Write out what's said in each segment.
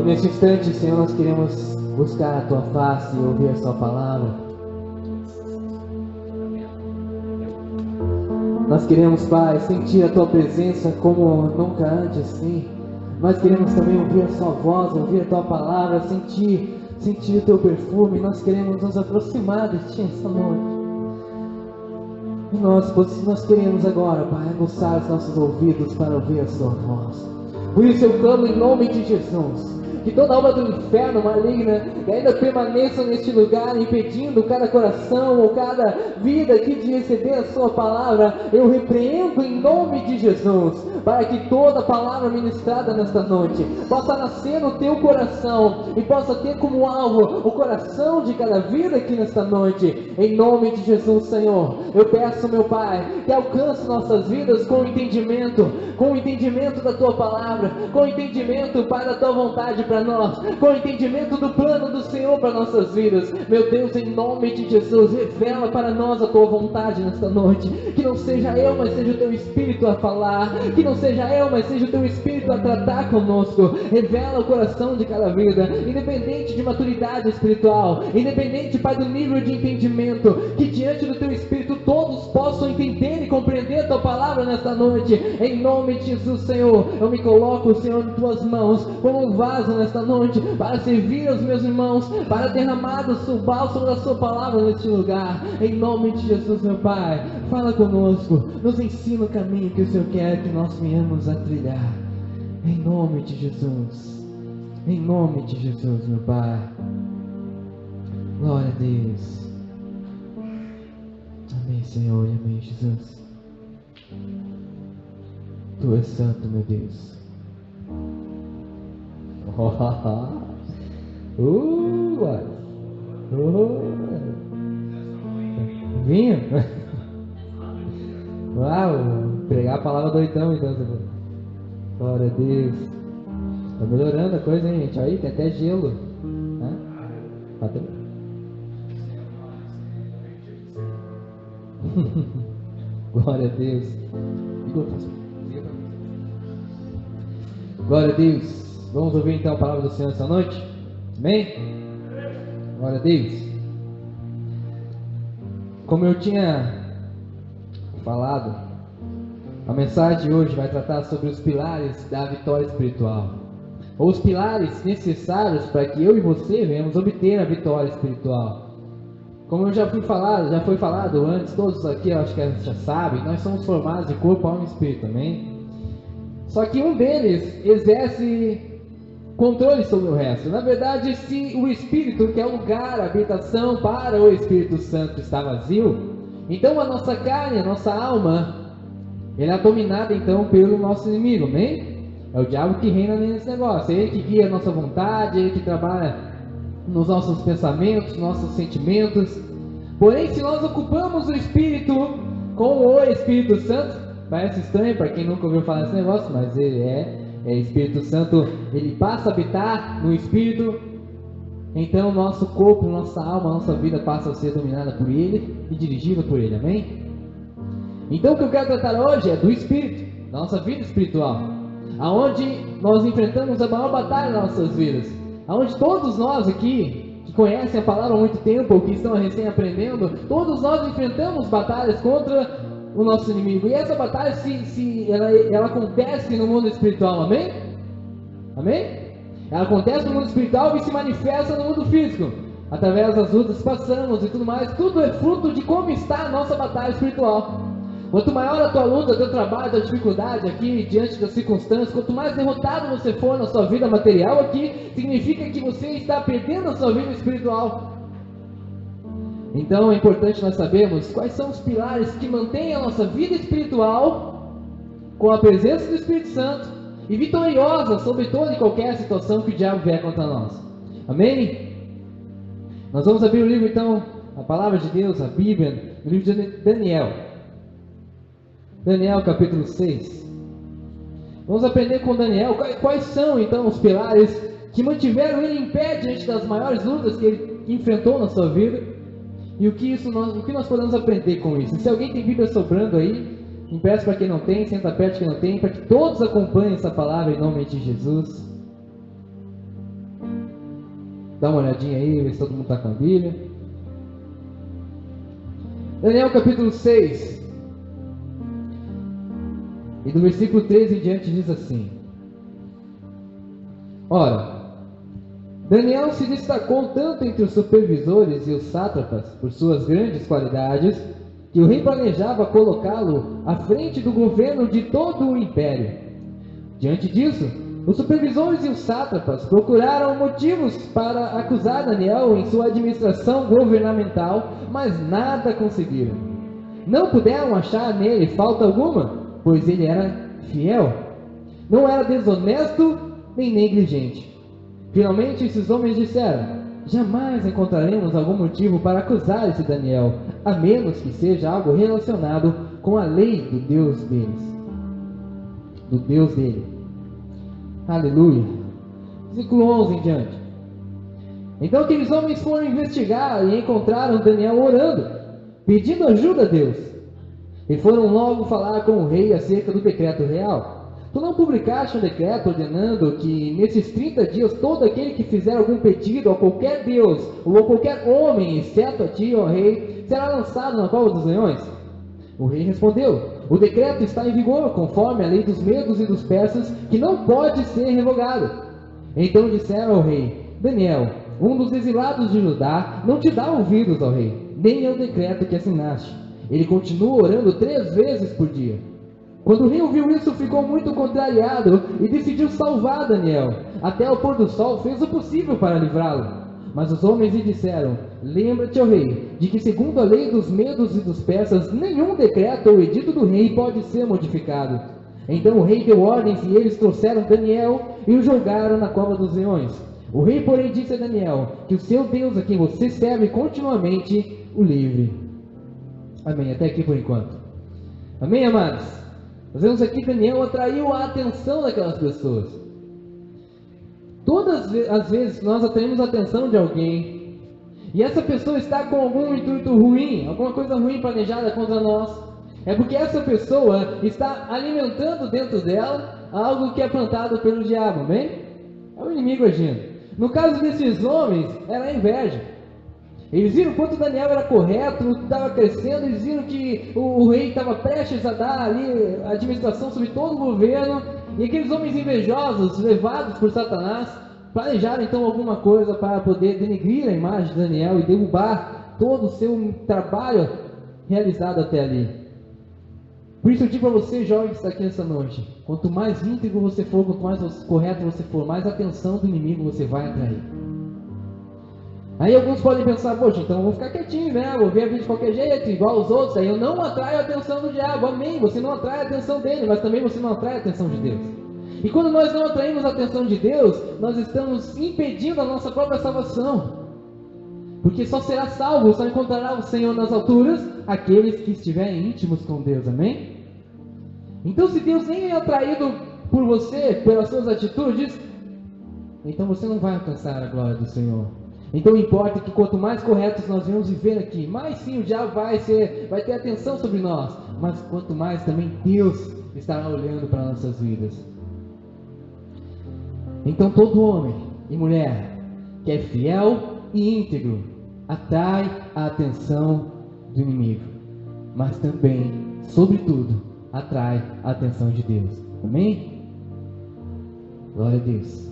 E neste instante, Senhor, nós queremos buscar a Tua face e ouvir a Sua palavra. Nós queremos, Pai, sentir a Tua presença como nunca antes, sim. Nós queremos também ouvir a Sua voz, ouvir a Tua palavra, sentir o Teu perfume. Nós queremos nos aproximar de Ti esta noite. E nós queremos agora, Pai, aguçar os nossos ouvidos para ouvir a Sua voz. Por isso eu clamo em nome de Jesus, que toda obra do inferno maligna ainda permaneça neste lugar, impedindo cada coração ou cada vida aqui de receber a Sua palavra. Eu repreendo em nome de Jesus, para que toda palavra ministrada nesta noite possa nascer no Teu coração e possa ter como alvo o coração de cada vida aqui nesta noite. Em nome de Jesus, Senhor, eu peço, meu Pai, que alcance nossas vidas com o entendimento da Tua palavra, com o entendimento, Pai, da Tua vontade para nós, com o entendimento do plano do Senhor para nossas vidas. Meu Deus, em nome de Jesus, revela para nós a Tua vontade nesta noite. Que não seja eu, mas seja o Teu Espírito a falar. Que não seja eu, mas seja o Teu Espírito a tratar conosco. Revela o coração de cada vida, independente de maturidade espiritual, independente, Pai, do nível de entendimento. Que diante do Teu Espírito todos possam entender e compreender a Tua palavra nesta noite. Em nome de Jesus, Senhor, eu me coloco, Senhor, em Tuas mãos, como um vaso nesta noite, para servir aos meus irmãos, para derramar o bálsamo da Sua palavra neste lugar. Em nome de Jesus, meu Pai, fala conosco, nos ensina o caminho que o Senhor quer que nós venhamos a trilhar. Em nome de Jesus, meu Pai. Glória a Deus. Amém, Senhor, e amém, Jesus. Tu és santo, meu Deus. Vinho? Uau, pregar a palavra doidão então. Glória a Deus. Tá melhorando a coisa, hein, gente? Aí tem até gelo. Glória a Deus. Glória a Deus. Vamos ouvir então a palavra do Senhor essa noite? Amém? Glória a Deus. Como eu tinha falado, a mensagem de hoje vai tratar sobre os pilares da vitória espiritual, ou os pilares necessários para que eu e você venhamos obter a vitória espiritual. Como eu já foi falado antes, todos aqui eu acho que já sabem, nós somos formados de corpo, alma e espírito, amém? Só que um deles exerce controle sobre o resto. Na verdade, se o Espírito, que é o lugar, a habitação para o Espírito Santo, está vazio, então a nossa carne, a nossa alma, ela é dominada então pelo nosso inimigo, amém? É o diabo que reina nesse negócio, é ele que guia a nossa vontade, é ele que trabalha nos nossos pensamentos, nossos sentimentos. Porém, se nós ocupamos o Espírito com o Espírito Santo, parece estranho para quem nunca ouviu falar desse negócio, mas ele é Espírito Santo, ele passa a habitar no Espírito. Então nosso corpo, nossa alma, nossa vida passa a ser dominada por ele e dirigida por ele, amém? Então o que eu quero tratar hoje é do Espírito, da nossa vida espiritual, aonde nós enfrentamos a maior batalha das nossas vidas, aonde todos nós aqui que conhecem a palavra há muito tempo ou que estão recém aprendendo, todos nós enfrentamos batalhas contra o nosso inimigo. E essa batalha ela acontece no mundo espiritual, amém? Amém? Ela acontece no mundo espiritual e se manifesta no mundo físico, através das lutas que passamos e tudo mais. Tudo é fruto de como está a nossa batalha espiritual. Quanto maior a tua luta, teu trabalho, tua dificuldade aqui, diante das circunstâncias, quanto mais derrotado você for na sua vida material aqui, significa que você está perdendo a sua vida espiritual. Então é importante nós sabermos quais são os pilares que mantêm a nossa vida espiritual com a presença do Espírito Santo e vitoriosa sobre toda e qualquer situação que o diabo vier contra nós. Amém? Nós vamos abrir o livro então, a palavra de Deus, a Bíblia, no livro de Daniel. Daniel capítulo 6. Vamos aprender com Daniel quais são então os pilares que mantiveram ele em pé diante das maiores lutas que ele enfrentou na sua vida. E o que nós podemos aprender com isso? Se alguém tem Bíblia sobrando aí, impeço para quem não tem, senta perto quem não tem, para que todos acompanhem essa palavra em nome de Jesus. Dá uma olhadinha aí, ver se todo mundo está com a Bíblia. Daniel capítulo 6. E do versículo 13 em diante diz assim: Ora, Daniel se destacou tanto entre os supervisores e os sátrapas por suas grandes qualidades, que o rei planejava colocá-lo à frente do governo de todo o império. Diante disso, os supervisores e os sátrapas procuraram motivos para acusar Daniel em sua administração governamental, mas nada conseguiram. Não puderam achar nele falta alguma, pois ele era fiel. Não era desonesto nem negligente. Finalmente, esses homens disseram: jamais encontraremos algum motivo para acusar esse Daniel, a menos que seja algo relacionado com a lei do Deus deles. Do Deus dele. Aleluia. Versículo 11 em diante. Então aqueles homens foram investigar e encontraram Daniel orando, pedindo ajuda a Deus. E foram logo falar com o rei acerca do decreto real. Tu não publicaste um decreto ordenando que nesses 30 dias todo aquele que fizer algum pedido a qualquer Deus ou a qualquer homem, exceto a ti, ó rei, será lançado na cova dos leões? O rei respondeu: o decreto está em vigor, conforme a lei dos medos e dos persas, que não pode ser revogado. Então disseram ao rei: Daniel, um dos exilados de Judá, não te dá ouvidos ao rei, nem ao decreto que assinaste. Ele continua orando 3 vezes por dia. Quando o rei ouviu isso, ficou muito contrariado e decidiu salvar Daniel. Até o pôr do sol fez o possível para livrá-lo. Mas os homens lhe disseram: lembra-te, ó rei, de que segundo a lei dos medos e dos persas, nenhum decreto ou edito do rei pode ser modificado. Então o rei deu ordens e eles trouxeram Daniel e o jogaram na cova dos leões. O rei, porém, disse a Daniel que o seu Deus, a quem você serve continuamente, o livre. Amém. Até aqui por enquanto. Amém, amados? Nós vemos aqui Daniel atraiu a atenção daquelas pessoas. Todas as vezes que nós atraímos a atenção de alguém, e essa pessoa está com algum intuito ruim, alguma coisa ruim planejada contra nós, é porque essa pessoa está alimentando dentro dela algo que é plantado pelo diabo, amém? É o inimigo agindo. No caso desses homens, era a inveja. Eles viram quanto Daniel era correto, estava crescendo, eles viram que o rei estava prestes a dar ali a administração sobre todo o governo, e aqueles homens invejosos, levados por Satanás, planejaram então alguma coisa para poder denegrir a imagem de Daniel e derrubar todo o seu trabalho realizado até ali. Por isso eu digo para você, jovem que está aqui nessa noite, quanto mais íntegro você for, quanto mais correto você for, mais atenção do inimigo você vai atrair. Aí alguns podem pensar: poxa, então eu vou ficar quietinho, né? Vou ver a vida de qualquer jeito, igual os outros, aí eu não atraio a atenção do diabo. Amém, você não atrai a atenção dele, mas também você não atrai a atenção de Deus. E quando nós não atraímos a atenção de Deus, nós estamos impedindo a nossa própria salvação. Porque só será salvo, só encontrará o Senhor nas alturas aqueles que estiverem íntimos com Deus, amém? Então se Deus nem é atraído por você, pelas suas atitudes, então você não vai alcançar a glória do Senhor. Então importa que quanto mais corretos nós vamos viver aqui, mais sim o diabo vai ter atenção sobre nós, mas quanto mais também Deus estará olhando para nossas vidas. Então todo homem e mulher que é fiel e íntegro atrai a atenção do inimigo, mas também, sobretudo, atrai a atenção de Deus. Amém? Glória a Deus.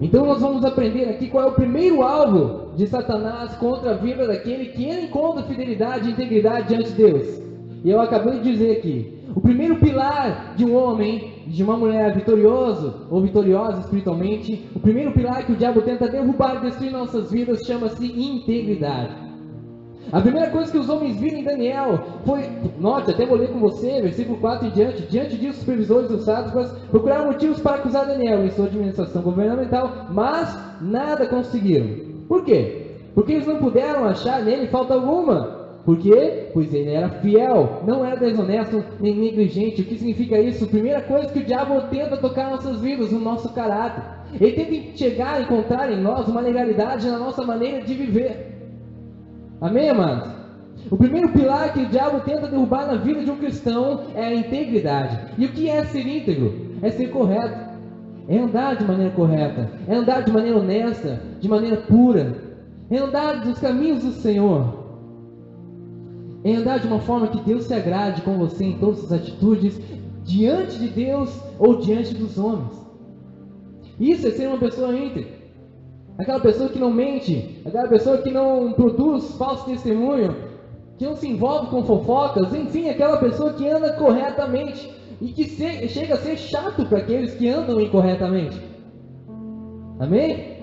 Então nós vamos aprender aqui qual é o primeiro alvo de Satanás contra a vida daquele que ele encontra fidelidade e integridade diante de Deus. E eu acabei de dizer aqui, o primeiro pilar de um homem, de uma mulher vitorioso ou vitoriosa espiritualmente, o primeiro pilar que o diabo tenta derrubar e destruir nossas vidas chama-se integridade. A primeira coisa que os homens viram em Daniel foi, note, até vou ler com você, versículo 4 em diante. Diante disso, os supervisores e os sátrapas procuraram motivos para acusar Daniel em sua administração governamental, mas nada conseguiram. Por quê? Porque eles não puderam achar nele falta alguma. Por quê? Pois ele era fiel, não era desonesto nem negligente. O que significa isso? A primeira coisa que o diabo tenta tocar nossas vidas, no nosso caráter. Ele tenta chegar, encontrar em nós uma legalidade na nossa maneira de viver. Amém, amados? O primeiro pilar que o diabo tenta derrubar na vida de um cristão é a integridade. E o que é ser íntegro? É ser correto. é andar de maneira correta, é andar de maneira honesta, de maneira pura, é andar dos caminhos do Senhor, é andar de uma forma que Deus se agrade com você em todas as atitudes, diante de Deus ou diante dos homens. Isso é ser uma pessoa íntegra, aquela pessoa que não mente, aquela pessoa que não produz falso testemunho, que não se envolve com fofocas, enfim, aquela pessoa que anda corretamente e que chega a ser chato para aqueles que andam incorretamente. Amém?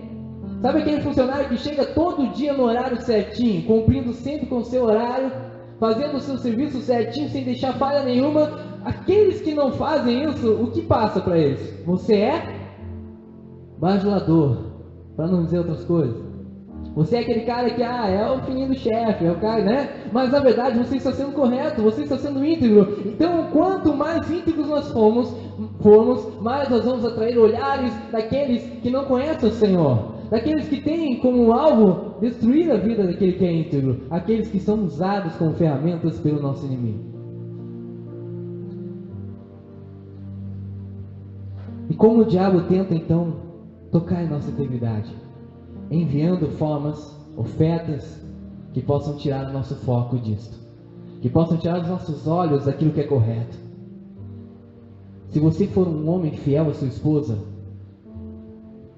Sabe aquele funcionário que chega todo dia no horário certinho, cumprindo sempre com o seu horário, fazendo o seu serviço certinho, sem deixar falha nenhuma? Aqueles que não fazem isso, o que passa para eles? Você é bajulador, para não dizer outras coisas. Você é aquele cara que, é o filhinho do chefe, é o cara, né? Mas na verdade você está sendo correto, você está sendo íntegro. Então, quanto mais íntegros nós formos, mais nós vamos atrair olhares daqueles que não conhecem o Senhor, daqueles que têm como alvo destruir a vida daquele que é íntegro, aqueles que são usados como ferramentas pelo nosso inimigo. E como o diabo tenta então tocar em nossa integridade? Enviando formas, ofertas que possam tirar o nosso foco disto, que possam tirar os nossos olhos daquilo que é correto. Se você for um homem fiel à sua esposa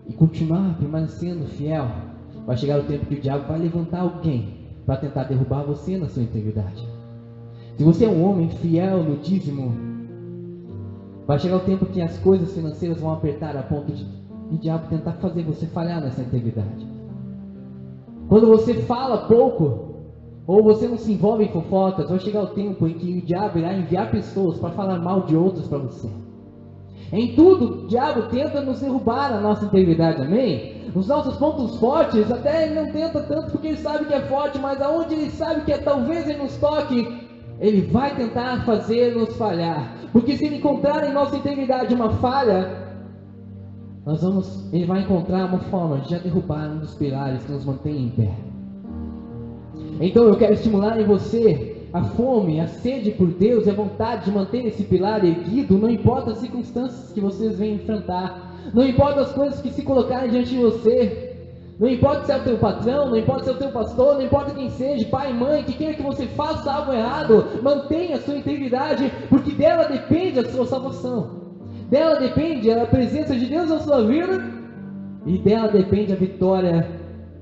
e continuar permanecendo fiel, vai chegar o tempo que o diabo vai levantar alguém para tentar derrubar você na sua integridade. Se você é um homem fiel no dízimo, vai chegar o tempo que as coisas financeiras vão apertar a ponto de o diabo tentar fazer você falhar nessa integridade. Quando você fala pouco, ou você não se envolve em fofocas, vai chegar o tempo em que o diabo irá enviar pessoas para falar mal de outros para você. Em tudo, o diabo tenta nos derrubar a nossa integridade, amém? Os nossos pontos fortes, até ele não tenta tanto porque ele sabe que é forte, mas aonde ele sabe que talvez ele nos toque, ele vai tentar fazer nos falhar. Porque se ele encontrar em nossa integridade uma falha, ele vai encontrar uma forma de já derrubar um dos pilares que nos mantém em pé. Então eu quero estimular em você a fome, a sede por Deus e a vontade de manter esse pilar erguido, não importa as circunstâncias que vocês venham enfrentar, não importa as coisas que se colocarem diante de você, não importa se é o teu patrão, não importa se é o teu pastor, não importa quem seja, pai, mãe, que queira que você faça algo errado, mantenha a sua integridade, porque dela depende a sua salvação. Dela depende a presença de Deus na sua vida e dela depende a vitória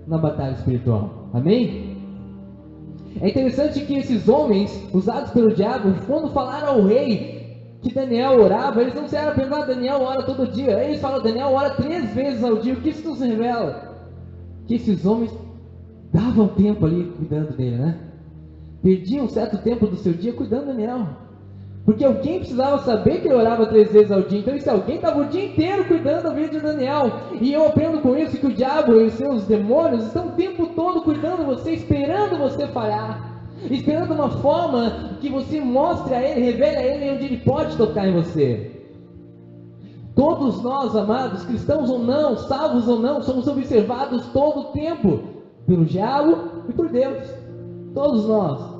na batalha espiritual. Amém? É interessante que esses homens usados pelo diabo, quando falaram ao rei que Daniel orava, eles não disseram apenas Daniel ora todo dia. Eles falam Daniel ora 3 vezes ao dia. O que isso nos revela? Que esses homens davam tempo ali cuidando dele, né? Perdiam um certo tempo do seu dia cuidando de Daniel. Porque alguém precisava saber que ele orava 3 vezes ao dia. Então esse alguém estava o dia inteiro cuidando da vida de Daniel. E eu aprendo com isso que o diabo e os seus demônios estão o tempo todo cuidando de você, esperando você falhar. Esperando uma forma que você mostre a ele, revele a ele onde ele pode tocar em você. Todos nós, amados, cristãos ou não, salvos ou não, somos observados todo o tempo pelo diabo e por Deus. Todos nós.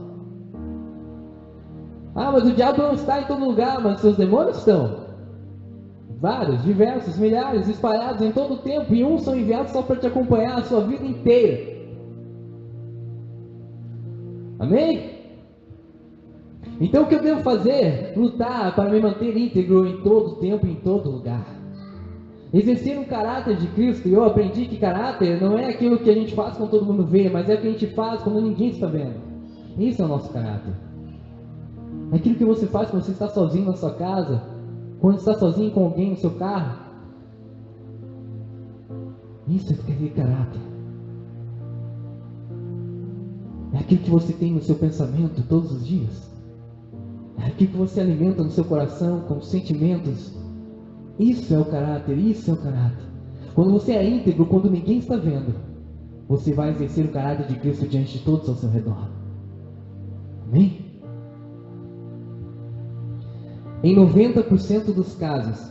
Mas o diabo não está em todo lugar, mas seus demônios estão. Vários, diversos, milhares, espalhados em todo o tempo, e uns são enviados só para te acompanhar a sua vida inteira. Amém? Então o que eu devo fazer? Lutar para me manter íntegro em todo tempo, em todo lugar. Exercer um caráter de Cristo. E eu aprendi que caráter não é aquilo que a gente faz quando todo mundo vê, mas é o que a gente faz quando ninguém está vendo. Isso é o nosso caráter. É aquilo que você faz quando você está sozinho na sua casa, quando está sozinho com alguém no seu carro. Isso é aquele caráter. É aquilo que você tem no seu pensamento todos os dias. É aquilo que você alimenta no seu coração com sentimentos. Isso é o caráter, isso é o caráter. Quando você é íntegro, quando ninguém está vendo, você vai exercer o caráter de Cristo diante de todos ao seu redor. Amém? Em 90% dos casos,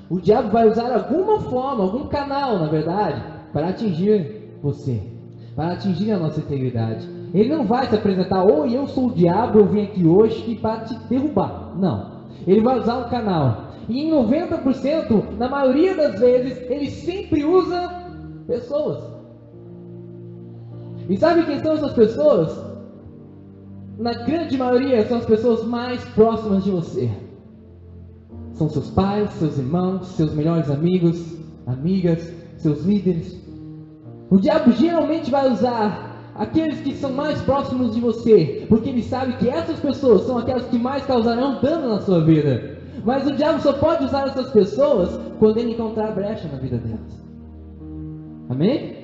o diabo vai usar alguma forma, algum canal, na verdade, para atingir você, para atingir a nossa integridade. Ele não vai se apresentar, eu sou o diabo, eu vim aqui hoje para te derrubar. Não. Ele vai usar um canal. E em 90%, na maioria das vezes, ele sempre usa pessoas. E sabe quem são essas pessoas? Na grande maioria, são as pessoas mais próximas de você. São seus pais, seus irmãos, seus melhores amigos, amigas, seus líderes. O diabo geralmente vai usar aqueles que são mais próximos de você, porque ele sabe que essas pessoas são aquelas que mais causarão dano na sua vida. Mas o diabo só pode usar essas pessoas quando ele encontrar brecha na vida delas. Amém?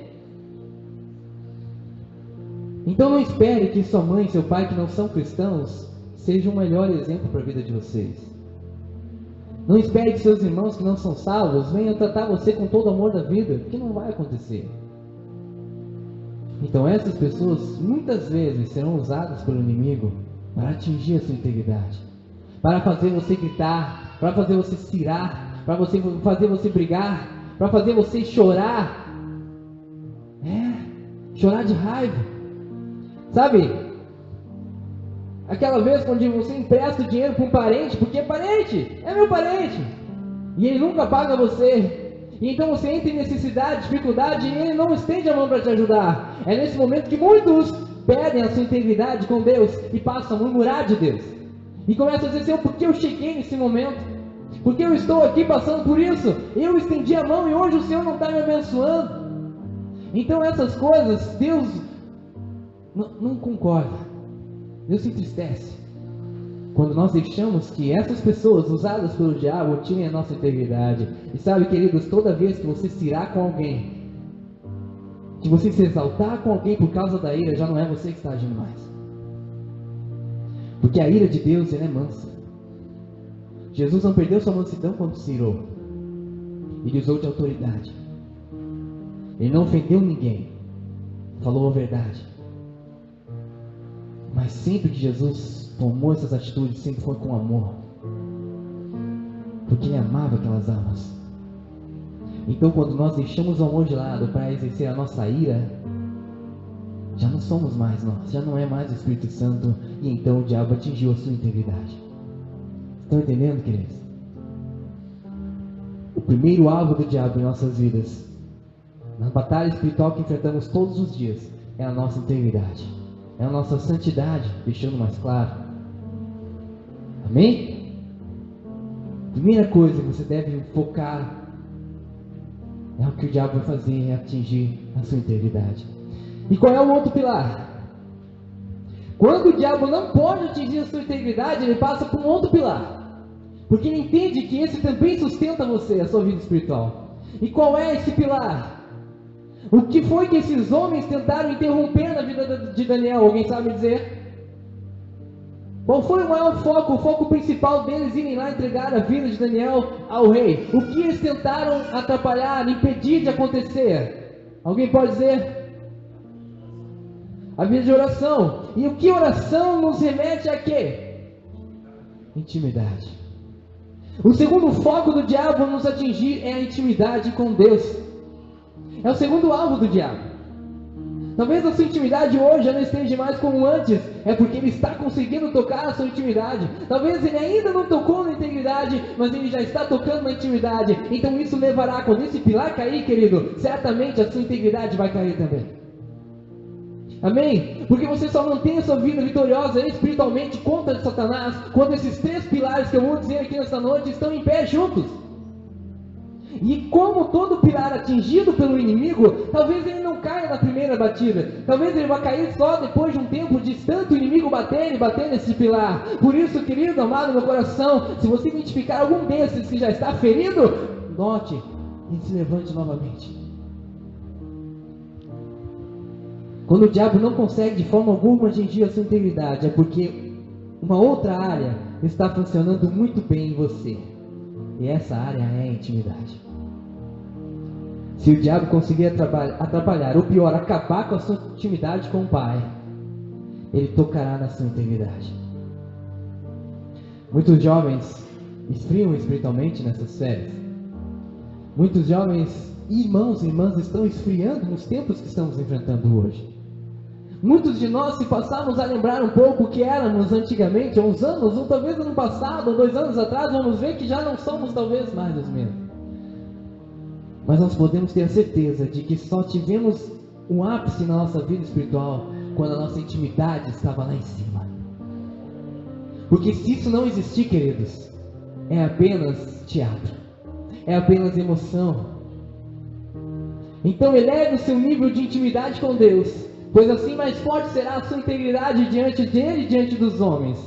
Então não espere que sua mãe e seu pai, que não são cristãos, sejam o melhor exemplo para a vida de vocês. Não espere que seus irmãos que não são salvos venham tratar você com todo o amor da vida, porque não vai acontecer. Então essas pessoas muitas vezes serão usadas pelo inimigo para atingir a sua integridade, para fazer você gritar, para fazer você cirar, para fazer você brigar, para fazer você chorar. Chorar de raiva. Sabe? Aquela vez quando você empresta o dinheiro para um parente, porque é parente, é meu parente, e ele nunca paga você, e então você entra em necessidade, dificuldade, e ele não estende a mão para te ajudar. É nesse momento que muitos perdem a sua integridade com Deus e passam a murmurar de Deus, e começam a dizer: Senhor, por que eu cheguei nesse momento? Por que eu estou aqui passando por isso? Eu estendi a mão e hoje o Senhor não está me abençoando. Então essas coisas, Deus não concorda. Deus se entristece quando nós deixamos que essas pessoas usadas pelo diabo tirem a nossa integridade. E sabe, queridos, toda vez que você se irar com alguém, que você se exaltar com alguém por causa da ira, já não é você que está agindo mais. Porque a ira de Deus, ela é mansa. Jesus não perdeu sua mansidão quando se irou. Ele usou de autoridade. Ele não ofendeu ninguém. Falou a verdade. Mas sempre que Jesus tomou essas atitudes, sempre foi com amor. Porque ele amava aquelas almas. Então quando nós deixamos o amor de lado para exercer a nossa ira, já não somos mais nós, já não é mais o Espírito Santo, e então o diabo atingiu a sua integridade. Estão entendendo, queridos? O primeiro alvo do diabo em nossas vidas, na batalha espiritual que enfrentamos todos os dias, é a nossa integridade, é a nossa santidade, deixando mais claro. Amém? Primeira coisa que você deve focar é o que o diabo vai fazer, é atingir a sua integridade. E qual é o outro pilar? Quando o diabo não pode atingir a sua integridade, ele passa por um outro pilar. Porque ele entende que esse também sustenta você, a sua vida espiritual. E qual é esse pilar? O que foi que esses homens tentaram interromper na vida de Daniel? Alguém sabe dizer? Qual foi o maior foco, o foco principal deles irem lá entregar a vida de Daniel ao rei? O que eles tentaram atrapalhar, impedir de acontecer? Alguém pode dizer? A vida de oração. E o que oração nos remete a quê? Intimidade. O segundo foco do diabo nos atingir é a intimidade com Deus. É o segundo alvo do diabo. Talvez a sua intimidade hoje já não esteja mais como antes. É porque ele está conseguindo tocar a sua intimidade. Talvez ele ainda não tocou na integridade, mas ele já está tocando na intimidade. Então isso levará, quando esse pilar cair, querido, certamente a sua integridade vai cair também. Amém? Porque você só mantém a sua vida vitoriosa espiritualmente contra Satanás quando esses três pilares que eu vou dizer aqui nesta noite estão em pé juntos. E como todo pilar atingido pelo inimigo, talvez ele não caia na primeira batida. Talvez ele vá cair só depois de um tempo de tanto o inimigo bater e bater nesse pilar. Por isso, querido, amado no coração, se você identificar algum desses que já está ferido, note e se levante novamente. Quando o diabo não consegue de forma alguma atingir a sua integridade, é porque uma outra área está funcionando muito bem em você. E essa área é a intimidade. Se o diabo conseguir atrapalhar, ou pior, acabar com a sua intimidade com o Pai, ele tocará na sua integridade. Muitos jovens esfriam espiritualmente nessas férias. Muitos jovens irmãos e irmãs estão esfriando nos tempos que estamos enfrentando hoje. Muitos de nós, se passarmos a lembrar um pouco o que éramos antigamente, há uns anos, ou talvez ano passado, ou 2 anos atrás, vamos ver que já não somos talvez mais os mesmos. Mas nós podemos ter a certeza de que só tivemos um ápice na nossa vida espiritual quando a nossa intimidade estava lá em cima. Porque se isso não existir, queridos, é apenas teatro, é apenas emoção. Então eleve o seu nível de intimidade com Deus, pois assim mais forte será a sua integridade diante dele e diante dos homens.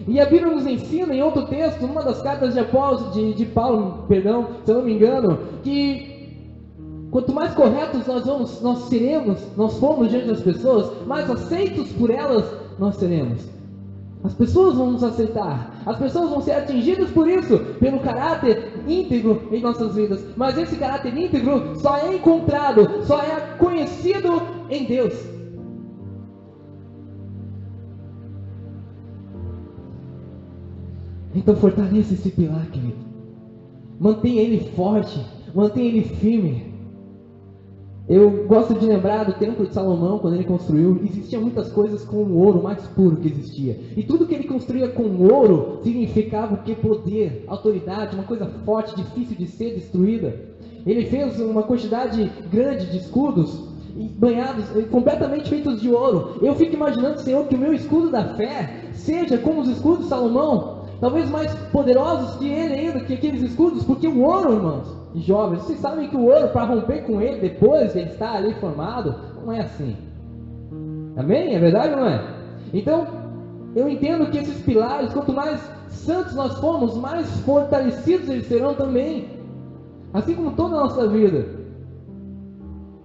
E a Bíblia nos ensina em outro texto, numa das cartas de Paulo, se eu não me engano, que quanto mais corretos nós formos diante das pessoas, mais aceitos por elas nós seremos. As pessoas vão nos aceitar, as pessoas vão ser atingidas por isso, pelo caráter íntegro em nossas vidas. Mas esse caráter íntegro só é encontrado, só é conhecido em Deus. Então fortaleça esse pilar, querido. Mantenha ele forte, mantenha ele firme. Eu gosto de lembrar do templo de Salomão, quando ele construiu, existiam muitas coisas com o ouro mais puro que existia. E tudo que ele construía com ouro significava o que? Poder, autoridade, uma coisa forte, difícil de ser destruída. Ele fez uma quantidade grande de escudos, banhados, completamente feitos de ouro. Eu fico imaginando, Senhor, que o meu escudo da fé seja como os escudos de Salomão, talvez mais poderosos que ele ainda, que aqueles escudos, porque o ouro, irmãos, jovens, vocês sabem que o ouro, para romper com ele depois que ele está ali formado, não é assim. Amém? É verdade ou não é? Então, eu entendo que esses pilares, quanto mais santos nós formos, mais fortalecidos eles serão também, assim como toda a nossa vida.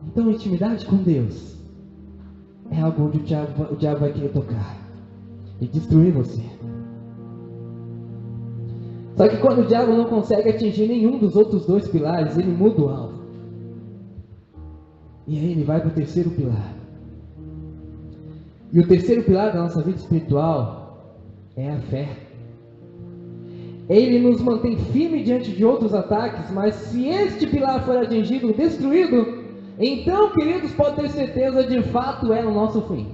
Então, a intimidade com Deus é algo onde o diabo vai querer tocar e destruir você. Só que quando o diabo não consegue atingir nenhum dos outros 2 pilares, ele muda o alvo. E aí ele vai para o terceiro pilar. E o terceiro pilar da nossa vida espiritual é a fé. Ele nos mantém firme diante de outros ataques, mas se este pilar for atingido, destruído, então, queridos, pode ter certeza, de fato é o nosso fim.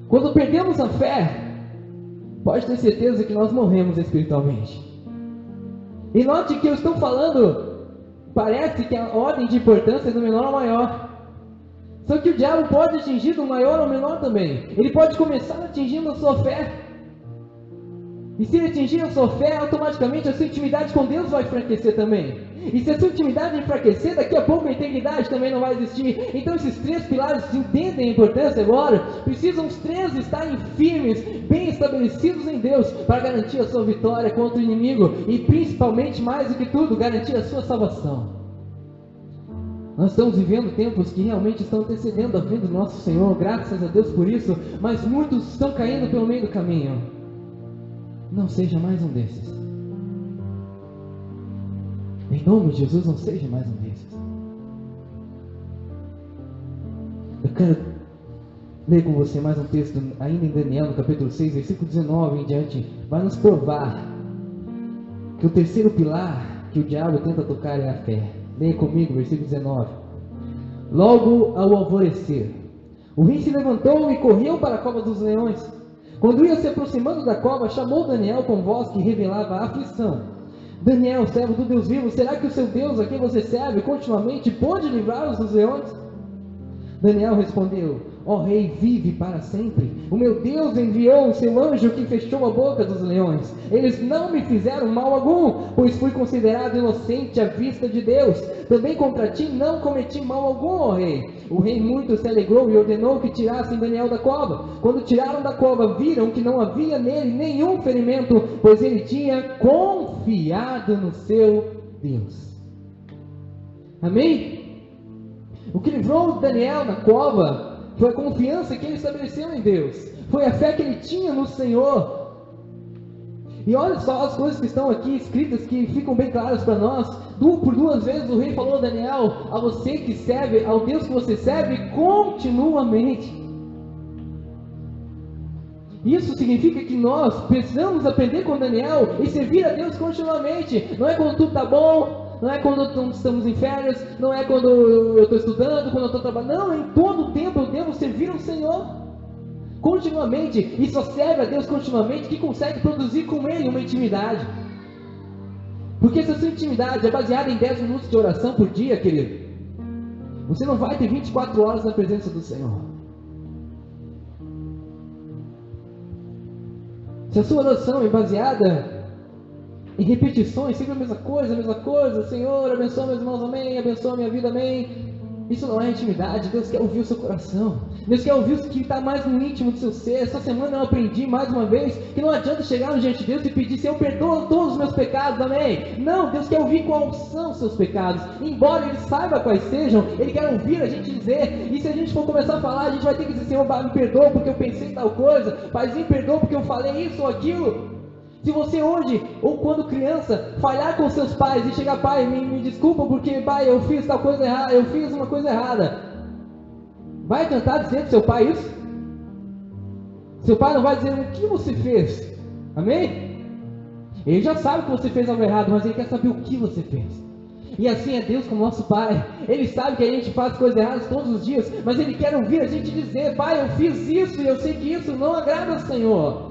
Quando perdemos a fé, pode ter certeza que nós morremos espiritualmente. E note que eu estou falando, parece que a ordem de importância é do menor ao maior. Só que o diabo pode atingir do maior ao menor também. Ele pode começar atingindo a sua fé. E se ele atingir a sua fé, automaticamente a sua intimidade com Deus vai enfraquecer também. E se a sua intimidade enfraquecer, daqui a pouco a integridade também não vai existir. Então esses 3 pilares entendem a importância agora. Precisam os 3 estarem firmes, bem estabelecidos em Deus, para garantir a sua vitória contra o inimigo. E principalmente, mais do que tudo, garantir a sua salvação. Nós estamos vivendo tempos que realmente estão antecedendo a vinda do nosso Senhor, graças a Deus por isso. Mas muitos estão caindo pelo meio do caminho. Não seja mais um desses. Em nome de Jesus, não seja mais um desses. Eu quero ler com você mais um texto, ainda em Daniel, no capítulo 6, versículo 19 em diante. Vai nos provar que o terceiro pilar que o diabo tenta tocar é a fé. Leia comigo, versículo 19. Logo ao alvorecer, o rei se levantou e correu para a cova dos leões. Quando ia se aproximando da cova, chamou Daniel com voz que revelava a aflição. Daniel, servo do Deus vivo, será que o seu Deus, a quem você serve continuamente, pode livrá-los dos leões? Daniel respondeu: ó rei, vive para sempre. O meu Deus enviou o seu anjo que fechou a boca dos leões. Eles não me fizeram mal algum, pois fui considerado inocente à vista de Deus. Também contra ti não cometi mal algum, ó rei. O rei muito se alegrou e ordenou que tirassem Daniel da cova. Quando tiraram da cova, viram que não havia nele nenhum ferimento, pois ele tinha confiado no seu Deus. Amém? O que livrou Daniel na cova foi a confiança que ele estabeleceu em Deus. Foi a fé que ele tinha no Senhor. E olha só as coisas que estão aqui escritas, que ficam bem claras para nós. Por 2 vezes o rei falou a Daniel: a você que serve, ao Deus que você serve continuamente. Isso significa que nós precisamos aprender com Daniel e servir a Deus continuamente. Não é quando tudo está bom, não é quando estamos em férias, não é quando eu estou estudando, quando eu estou trabalhando. Não, em todo o tempo eu devo servir ao Senhor. Continuamente. E só serve a Deus continuamente que consegue produzir com Ele uma intimidade. Porque se a sua intimidade é baseada em 10 minutos de oração por dia, querido, você não vai ter 24 horas na presença do Senhor. Se a sua oração é baseada em repetições, sempre a mesma coisa, Senhor, abençoa meus irmãos, amém, abençoa minha vida, amém. Isso não é intimidade. Deus quer ouvir o seu coração. Deus quer ouvir o que está mais no íntimo do seu ser. Essa semana eu aprendi mais uma vez que não adianta chegar diante de Deus e pedir: Senhor, perdoa todos os meus pecados, amém. Não, Deus quer ouvir quais são os seus pecados. Embora Ele saiba quais sejam, Ele quer ouvir a gente dizer. E se a gente for começar a falar, a gente vai ter que dizer: Senhor, me perdoa porque eu pensei tal coisa. Paizinho, perdoa porque eu falei isso ou aquilo. Se você hoje, ou quando criança, falhar com seus pais e chegar: pai, me desculpa porque, pai, eu fiz tal coisa errada, eu fiz uma coisa errada, vai adiantar dizer pro seu pai isso? Seu pai não vai dizer o que você fez, amém? Ele já sabe que você fez algo errado, mas ele quer saber o que você fez. E assim é Deus como nosso Pai. Ele sabe que a gente faz coisas erradas todos os dias, mas Ele quer ouvir a gente dizer: pai, eu fiz isso e eu sei que isso não agrada ao Senhor.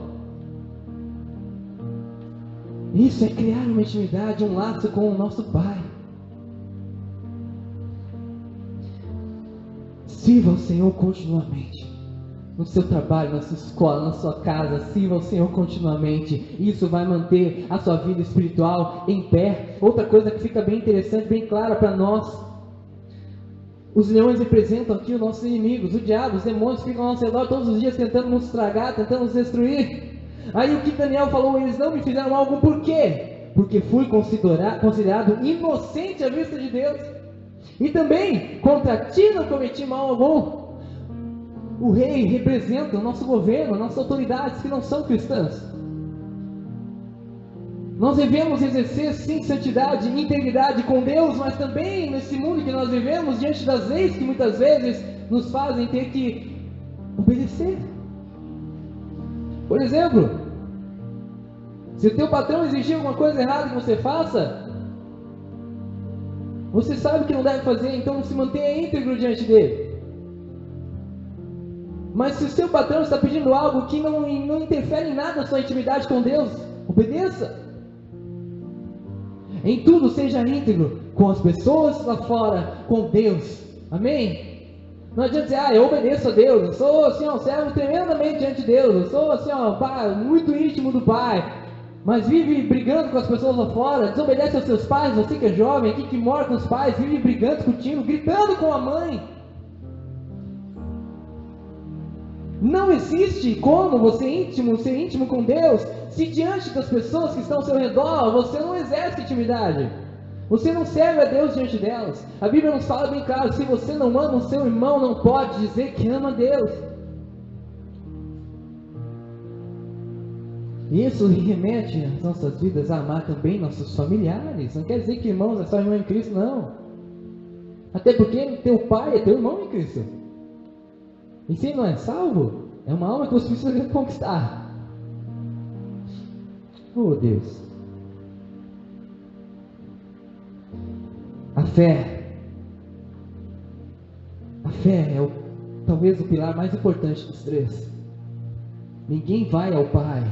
Isso é criar uma intimidade, um laço com o nosso Pai. Sirva ao Senhor continuamente. No seu trabalho, na sua escola, na sua casa, sirva ao Senhor continuamente. Isso vai manter a sua vida espiritual em pé. Outra coisa que fica bem interessante, bem clara para nós: os leões representam aqui os nossos inimigos, o diabo, os demônios ficam ao nosso redor todos os dias tentando nos estragar, tentando nos destruir. Aí o que Daniel falou: eles não me fizeram algo, por quê? Porque fui considerado inocente à vista de Deus. E também, contra ti não cometi mal algum. O rei representa o nosso governo, nossas autoridades que não são cristãs. Nós devemos exercer sim santidade e integridade com Deus, mas também nesse mundo que nós vivemos, diante das leis que muitas vezes nos fazem ter que obedecer. Por exemplo, se o teu patrão exigir alguma coisa errada que você faça, você sabe que não deve fazer, então se mantenha íntegro diante dele. Mas se o seu patrão está pedindo algo que não interfere em nada na sua intimidade com Deus, obedeça. Em tudo seja íntegro, com as pessoas lá fora, com Deus, amém? Não adianta dizer: eu obedeço a Deus, eu sou assim, um servo tremendamente diante de Deus, eu sou assim, pai, muito íntimo do Pai, mas vive brigando com as pessoas lá fora, desobedece aos seus pais, você que é jovem, aqui que mora com os pais, vive brigando, discutindo, gritando com a mãe. Não existe como você ser íntimo com Deus, se diante das pessoas que estão ao seu redor, você não exerce intimidade. Você não serve a Deus diante delas. A Bíblia nos fala bem claro: se você não ama o seu irmão, não pode dizer que ama a Deus. Isso remete às nossas vidas a amar também nossos familiares. Não quer dizer que irmãos é só irmão em Cristo, não. Até porque teu pai é teu irmão em Cristo. E se ele não é salvo, é uma alma que você precisa conquistar. Oh Deus. A fé é talvez o pilar mais importante dos três. Ninguém vai ao Pai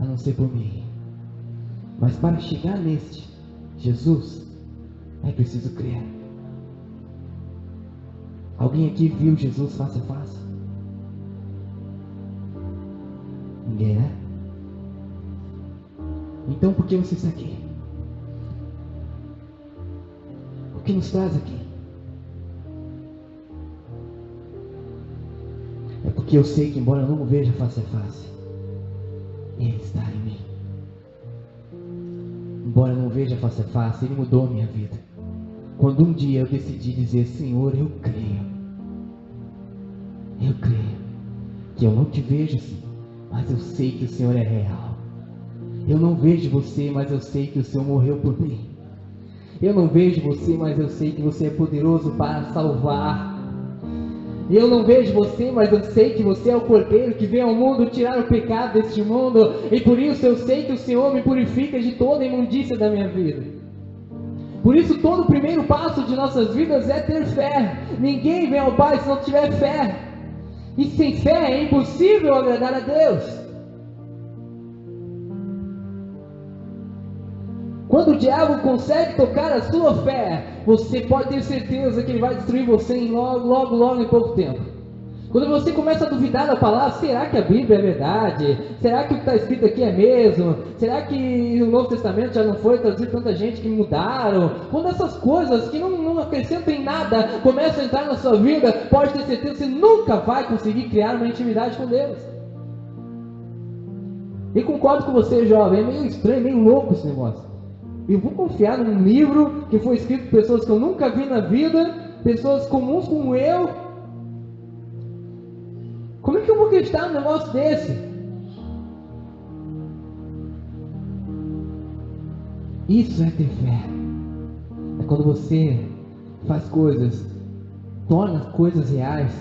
a não ser por mim. Mas para chegar neste Jesus, é preciso crer. Alguém aqui viu Jesus face a face? Ninguém, né? Então por que você está aqui? O que nos traz aqui? É porque eu sei que, embora eu não o veja face a face, Ele está em mim. Embora eu não o veja face a face, Ele mudou a minha vida. Quando um dia eu decidi dizer: Senhor, eu creio que eu não te vejo assim, mas eu sei que o Senhor é real. Eu não vejo você, mas eu sei que o Senhor morreu por mim. Eu não vejo você, mas eu sei que você é poderoso para salvar. Eu não vejo você, mas eu sei que você é o Cordeiro que veio ao mundo tirar o pecado deste mundo. E por isso eu sei que o Senhor me purifica de toda a imundícia da minha vida. Por isso, todo o primeiro passo de nossas vidas é ter fé. Ninguém vem ao Pai se não tiver fé. E sem fé é impossível agradar a Deus. Quando o diabo consegue tocar a sua fé, você pode ter certeza que ele vai destruir você em logo em pouco tempo. Quando você começa a duvidar da palavra, será que a Bíblia é verdade? Será que o que está escrito aqui é mesmo? Será que o Novo Testamento já não foi traduzido tanta gente que mudaram? Quando essas coisas que não acrescentam em nada começam a entrar na sua vida, pode ter certeza que você nunca vai conseguir criar uma intimidade com Deus. E concordo com você, jovem, é meio estranho, meio louco esse negócio. Eu vou confiar num livro que foi escrito por pessoas que eu nunca vi na vida, pessoas comuns como eu. Como é que eu vou acreditar num negócio desse? Isso é ter fé. É quando você faz coisas, torna coisas reais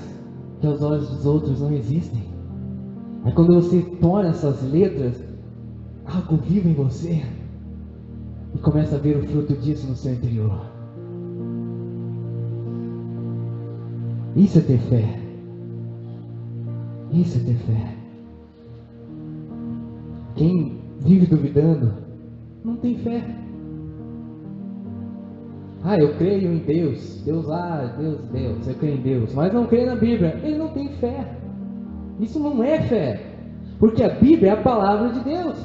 que aos olhos dos outros não existem. É quando você torna essas letras algo vivo em você e começa a ver o fruto disso no seu interior. Isso é ter fé. Isso é ter fé. Quem vive duvidando não tem fé. Eu creio em Deus. Deus, eu creio em Deus. Mas não creio na Bíblia. Ele não tem fé. Isso não é fé. Porque a Bíblia é a palavra de Deus.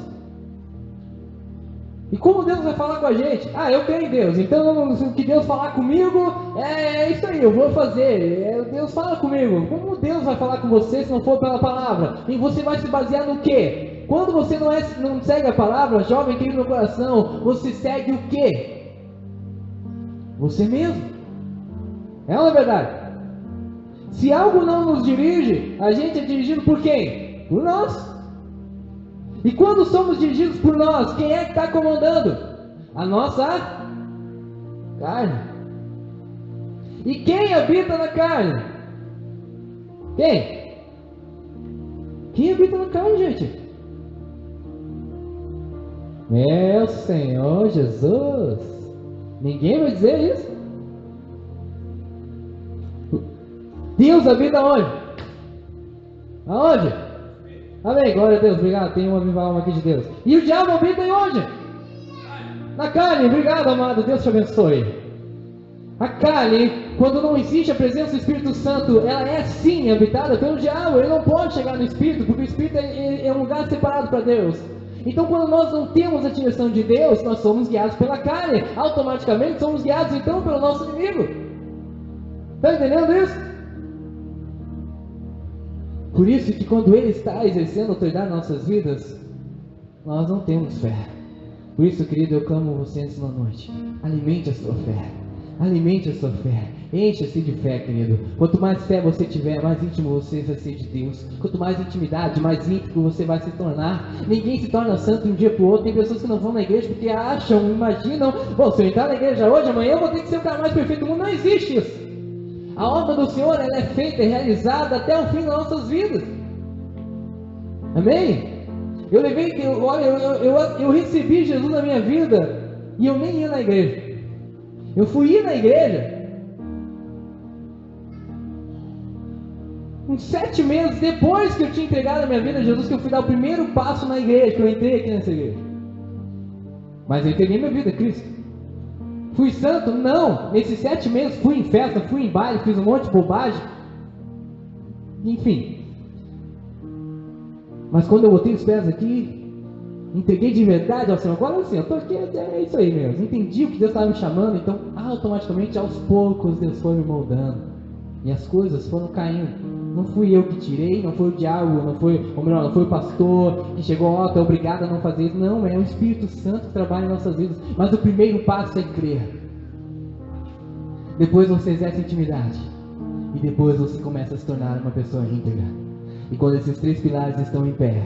E como Deus vai falar com a gente? Eu creio em Deus, então o que Deus falar comigo, é isso aí, eu vou fazer. Deus fala comigo. Como Deus vai falar com você se não for pela palavra? E você vai se basear no quê? Quando você não segue a palavra, jovem querido no coração, você segue o quê? Você mesmo. É ou não é verdade? Se algo não nos dirige, a gente é dirigido por quem? Por nós. E quando somos dirigidos por nós, quem é que está comandando? A nossa carne. E quem habita na carne? Quem? Quem habita na carne, gente? Meu Senhor Jesus. Ninguém vai dizer isso? Deus habita onde? Aonde? Amém, glória a Deus, obrigado, tem uma viva alma aqui de Deus. E o diabo habita em onde? Na carne, obrigado amado, Deus te abençoe. A carne, quando não existe a presença do Espírito Santo, ela é sim habitada pelo diabo. Ele não pode chegar no Espírito, porque o Espírito é um lugar separado para Deus. Então quando nós não temos a direção de Deus, nós somos guiados pela carne. Automaticamente somos guiados então pelo nosso inimigo. Está entendendo isso? Por isso que quando Ele está exercendo autoridade nas nossas vidas, nós não temos fé. Por isso, querido, eu clamo você nessa noite. Alimente a sua fé. Alimente a sua fé. Encha-se de fé, querido. Quanto mais fé você tiver, mais íntimo você vai ser de Deus. Quanto mais intimidade, mais íntimo você vai se tornar. Ninguém se torna santo de um dia para o outro. Tem pessoas que não vão na igreja porque acham, imaginam, se eu entrar na igreja hoje, amanhã eu vou ter que ser o cara mais perfeito do mundo. Não existe isso. A obra do Senhor, ela é feita e realizada até o fim das nossas vidas. Amém? Eu recebi Jesus na minha vida e eu nem ia na igreja. Eu fui ir na igreja uns 7 meses depois que eu tinha entregado a minha vida a Jesus, que eu fui dar o primeiro passo na igreja, que eu entrei aqui nessa igreja. Mas eu entreguei minha vida a Cristo. Fui santo? Não. Nesses 7 meses fui em festa, fui em baile, fiz um monte de bobagem. Enfim. Mas quando eu botei os pés aqui, entreguei de verdade ao Senhor. Agora sim, eu estou aqui, é isso aí mesmo. Entendi o que Deus estava me chamando, então automaticamente, aos poucos, Deus foi me moldando. E as coisas foram caindo. Não fui eu que tirei, não foi o diabo, não foi o pastor que chegou, tu é obrigado a não fazer isso. Não, é o Espírito Santo que trabalha em nossas vidas. Mas o primeiro passo é crer. Depois você exerce intimidade. E depois você começa a se tornar uma pessoa íntegra. E quando esses 3 pilares estão em pé,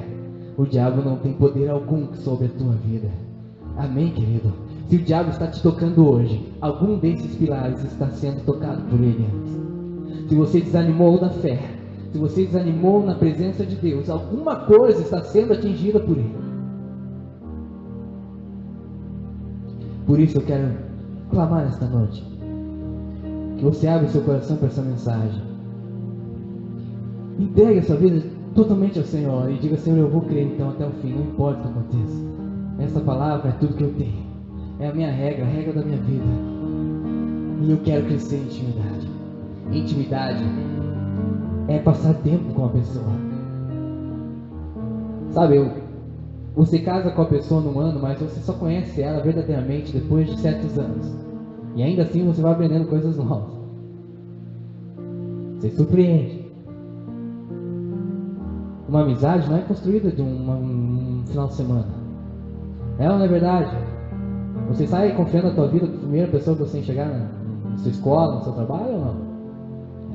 o diabo não tem poder algum sobre a tua vida. Amém, querido? Se o diabo está te tocando hoje, algum desses pilares está sendo tocado por ele antes. Se você desanimou da fé, se você desanimou na presença de Deus, alguma coisa está sendo atingida por Ele. Por isso eu quero clamar nesta noite. Que você abra o seu coração para essa mensagem. Entregue a sua vida totalmente ao Senhor e diga: Senhor, eu vou crer então até o fim, não importa o que aconteça. Essa palavra é tudo que eu tenho. É a minha regra, a regra da minha vida. E eu quero crescer em intimidade. Intimidade é passar tempo com a pessoa. Sabe, você casa com a pessoa num ano, mas você só conhece ela verdadeiramente depois de certos anos. E ainda assim você vai aprendendo coisas novas. Você surpreende. Uma amizade não é construída de um final de semana. É ou não é verdade? Você sai confiando a tua vida para a primeira pessoa que você enxergar na sua escola, no seu trabalho ou não?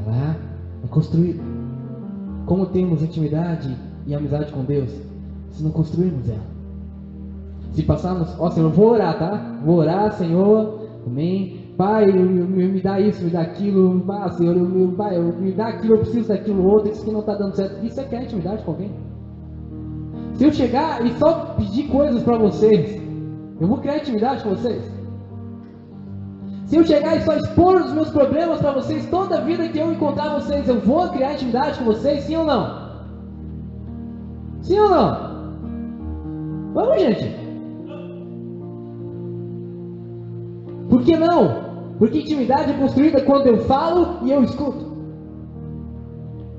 Ela é construída. Como temos intimidade e amizade com Deus se não construirmos ela? Se passarmos, ó Senhor, eu vou orar, tá? Vou orar, Senhor, amém. Pai, me dá isso, me dá aquilo. Ah, Senhor, me dá aquilo, eu preciso daquilo outro. Isso que não está dando certo. Isso é que é intimidade com alguém? Se eu chegar e só pedir coisas para vocês, eu vou criar intimidade com vocês? Se eu chegar e só expor os meus problemas para vocês, toda a vida que eu encontrar vocês, eu vou criar intimidade com vocês? Sim ou não? Sim ou não? Vamos, gente. Por que não? Porque intimidade é construída quando eu falo e eu escuto.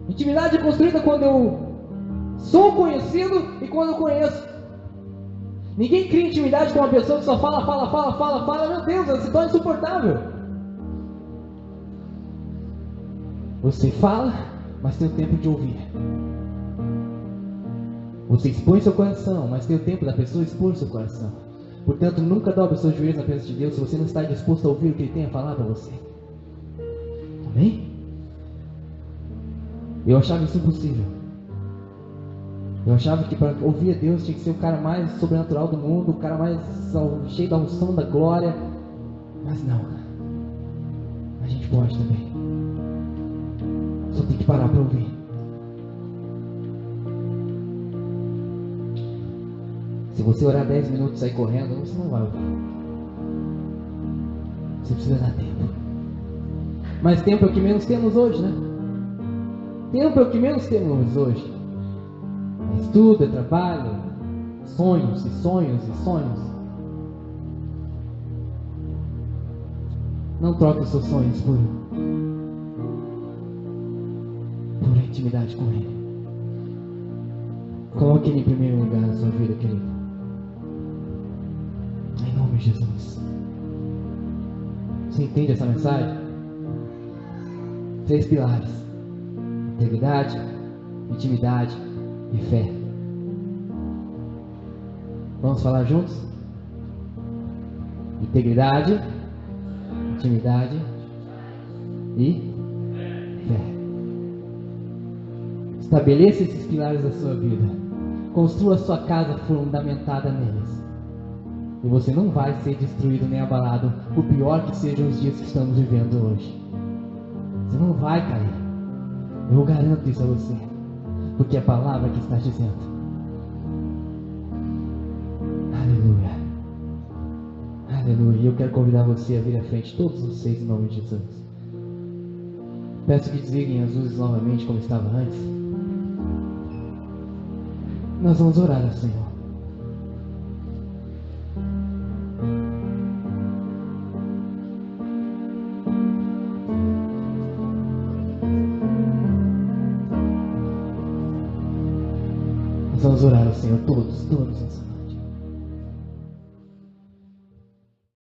Intimidade é construída quando eu sou conhecido e quando eu conheço. Ninguém cria intimidade com uma pessoa que só fala. Meu Deus, ela se torna insuportável. Você fala, mas tem o tempo de ouvir. Você expõe seu coração, mas tem o tempo da pessoa expor seu coração. Portanto, nunca dobre seus joelhos na presença de Deus se você não está disposto a ouvir o que Ele tem a falar para você. Amém? Eu achava isso impossível. Eu achava que para ouvir a Deus tinha que ser o cara mais sobrenatural do mundo, o cara mais cheio da unção, da glória. Mas não. A gente pode também. Só tem que parar para ouvir. Se você orar 10 minutos e sair correndo, você não vai ouvir. Você precisa dar tempo. Mas tempo é o que menos temos hoje, né? Tempo é o que menos temos hoje. É estudo, é trabalho, sonhos e sonhos e sonhos. Não troque os seus sonhos por intimidade com Ele. Coloque Ele em primeiro lugar na sua vida, querido. Em nome de Jesus. Você entende essa mensagem? 3 pilares: integridade, intimidade e fé. Vamos falar juntos? Integridade, intimidade e fé. Estabeleça esses pilares da sua vida. Construa a sua casa fundamentada neles. E você não vai ser destruído nem abalado, por pior que sejam os dias que estamos vivendo hoje. Você não vai cair. Eu garanto isso a você. Porque é a palavra que está dizendo. Aleluia. Aleluia. E eu quero convidar você a vir à frente, todos vocês, em nome de Jesus. Peço que desliguem as luzes novamente como estava antes. Nós vamos orar ao Senhor. Nós vamos orar ao Senhor, todos nessa noite.